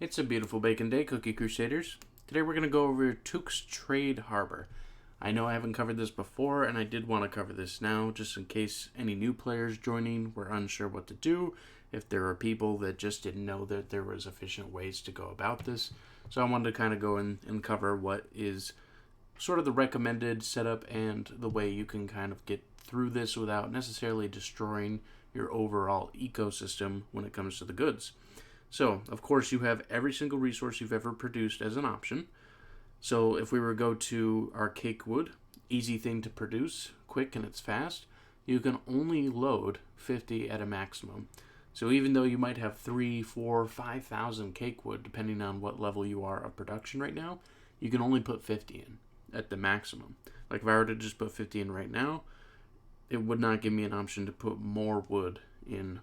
It's a beautiful bacon day, Cookie Crusaders. Today we're going to go over Touc's Trade Harbor. I know I haven't covered this before, and I did want to cover this now, just in case any new players joining were unsure what to do, if there are people that just didn't know that there was efficient ways to go about this. So I wanted to kind of go in and cover what is sort of the recommended setup and the way you can kind of get through this without necessarily destroying your overall ecosystem when it comes to the goods. So, of course, you have every single resource you've ever produced as an option. So, if we were to go to our cake wood, easy thing to produce, quick and it's fast, you can only load 50 at a maximum. So, even though you might have 3, 4, 5,000 cake wood, depending on what level you are of production right now, you can only put 50 in at the maximum. Like if I were to just put 50 in right now, it would not give me an option to put more wood in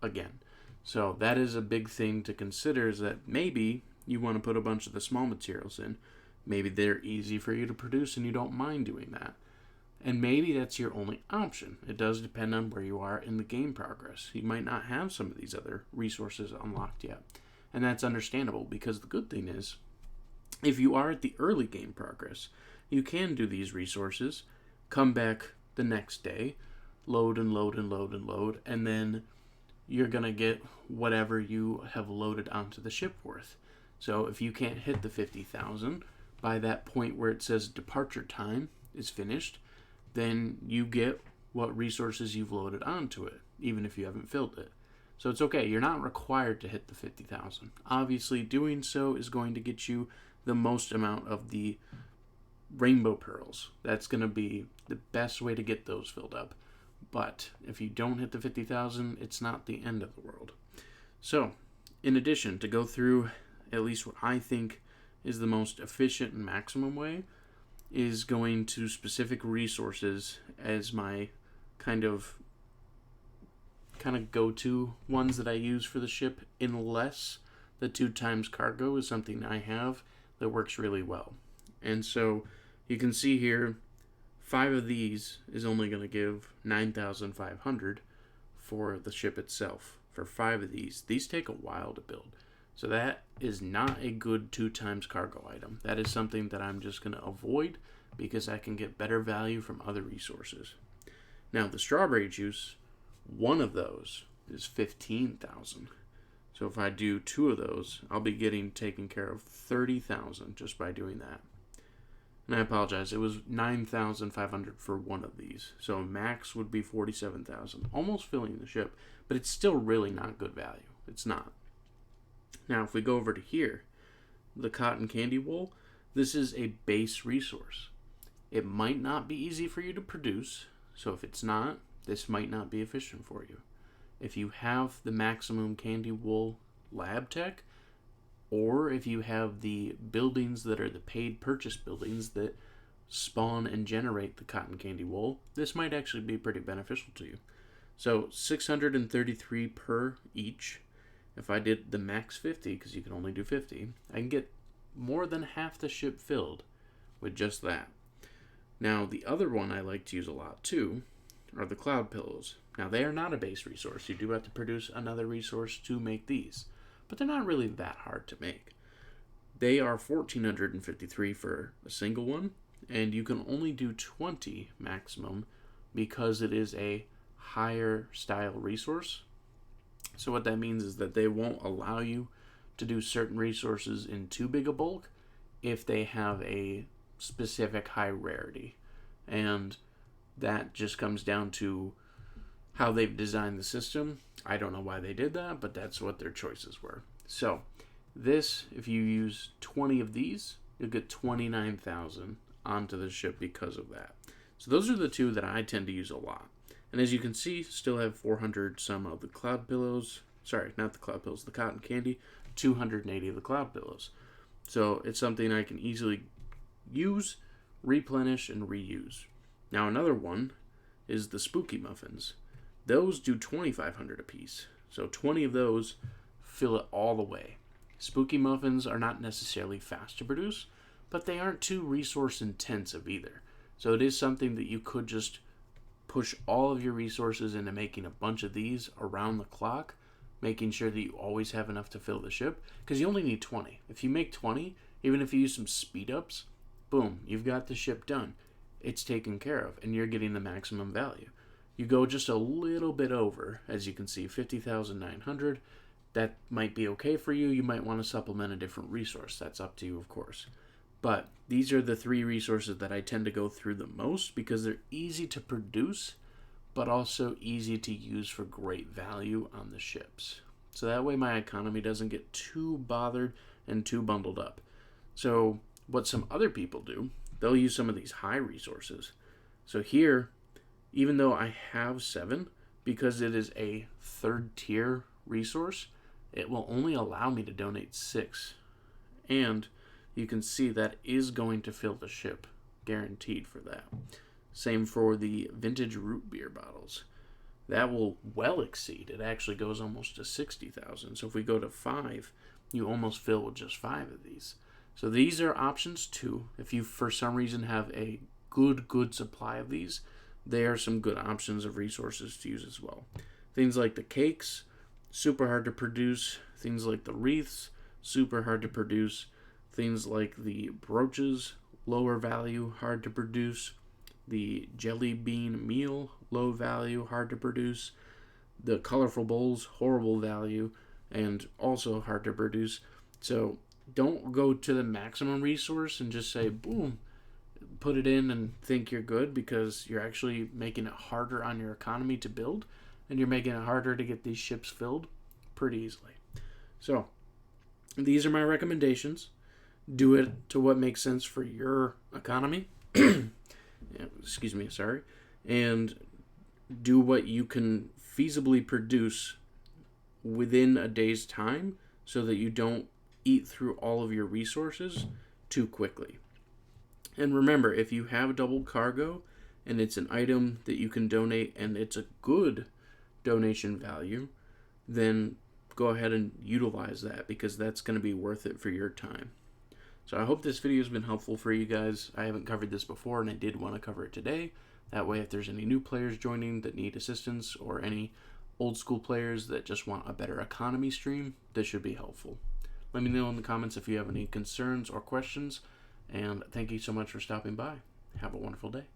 again. So that is a big thing to consider, is that maybe you want to put a bunch of the small materials in. Maybe they're easy for you to produce and you don't mind doing that. And maybe that's your only option. It does depend on where you are in the game progress. You might not have some of these other resources unlocked yet. And that's understandable, because the good thing is, if you are at the early game progress, you can do these resources, come back the next day, load and load and load and load, and then you're going to get whatever you have loaded onto the ship worth. So if you can't hit the 50,000 by that point where it says departure time is finished, then you get what resources you've loaded onto it, even if you haven't filled it. So it's okay. You're not required to hit the 50,000. Obviously, doing so is going to get you the most amount of the rainbow pearls. That's going to be the best way to get those filled up. But if you don't hit the 50,000, it's not the end of the world. So, in addition, to go through at least what I think is the most efficient and maximum way, is going to specific resources as my kind of go-to ones that I use for the ship, unless the 2 times cargo is something I have that works really well. And so you can see here, 5 of these is only going to give 9,500 for the ship itself. For 5 of these take a while to build. So that is not a good 2 times cargo item. That is something that I'm just going to avoid, because I can get better value from other resources. Now, the strawberry juice, one of those is 15,000. So if I do 2 of those, I'll be getting taken care of 30,000 just by doing that. And I apologize, it was 9,500 for one of these. So max would be 47,000, almost filling the ship, but it's still really not good value. It's not. Now, if we go over to here, the cotton candy wool, this is a base resource. It might not be easy for you to produce, so if it's not, this might not be efficient for you. If you have the maximum candy wool lab tech, or if you have the buildings that are the paid purchase buildings that spawn and generate the cotton candy wool, this might actually be pretty beneficial to you. So 633 per each. If I did the max 50, because you can only do 50, I can get more than half the ship filled with just that. Now, the other one I like to use a lot too are the cloud pillows. Now, they are not a base resource. You do have to produce another resource to make these, but they're not really that hard to make. They are 1,453 for a single one, and you can only do 20 maximum because it is a higher style resource. So what that means is that they won't allow you to do certain resources in too big a bulk if they have a specific high rarity. And that just comes down to how they've designed the system. I don't know why they did that, but that's what their choices were. So this, if you use 20 of these, you'll get 29,000 onto the ship because of that. So those are the 2 that I tend to use a lot. And as you can see, still have 400 some of the cloud pillows. Sorry, not the cloud pillows, the cotton candy. 280 of the cloud pillows. So it's something I can easily use, replenish, and reuse. Now another one is the spooky muffins. Those do 2,500 a piece. So 20 of those fill it all the way. Spooky muffins are not necessarily fast to produce, but they aren't too resource intensive either. So it is something that you could just push all of your resources into making a bunch of these around the clock making sure that you always have enough to fill the ship, because you only need 20. If you make 20, even if you use some speed ups, boom, you've got the ship done. It's taken care of, and you're getting the maximum value. You go just a little bit over, as you can see, 50,900. That might be okay for you. You might want to supplement a different resource. That's up to you, of course. But these are the 3 resources that I tend to go through the most because they're easy to produce, but also easy to use for great value on the ships. So that way my economy doesn't get too bothered and too bundled up. So what some other people do, they'll use some of these high resources. So here, even though I have 7, because it is a 3rd tier resource, it will only allow me to donate 6. And you can see that is going to fill the ship, guaranteed for that. Same for the vintage root beer bottles. That will well exceed. It actually goes almost to 60,000. So if we go to 5, you almost fill with just 5 of these. So these are options too. If you for some reason have a good supply of these, they are some good options of resources to use as well. Things like the cakes, super hard to produce. Things like the wreaths, super hard to produce. Things like the brooches, lower value, hard to produce. The jelly bean meal, low value, hard to produce. The colorful bowls, horrible value, and also hard to produce. So don't go to the maximum resource and just say, boom, put it in and think you're good, because you're actually making it harder on your economy to build, and you're making it harder to get these ships filled pretty easily. So these are my recommendations. Do it to what makes sense for your economy. Excuse me, sorry. And do what you can feasibly produce within a day's time so that you don't eat through all of your resources too quickly. And remember, if you have double cargo and it's an item that you can donate and it's a good donation value, then go ahead and utilize that, because that's going to be worth it for your time. So I hope this video has been helpful for you guys. I haven't covered this before, and I did want to cover it today. That way, if there's any new players joining that need assistance, or any old school players that just want a better economy stream, this should be helpful. Let me know in the comments if you have any concerns or questions, and thank you so much for stopping by. Have a wonderful day.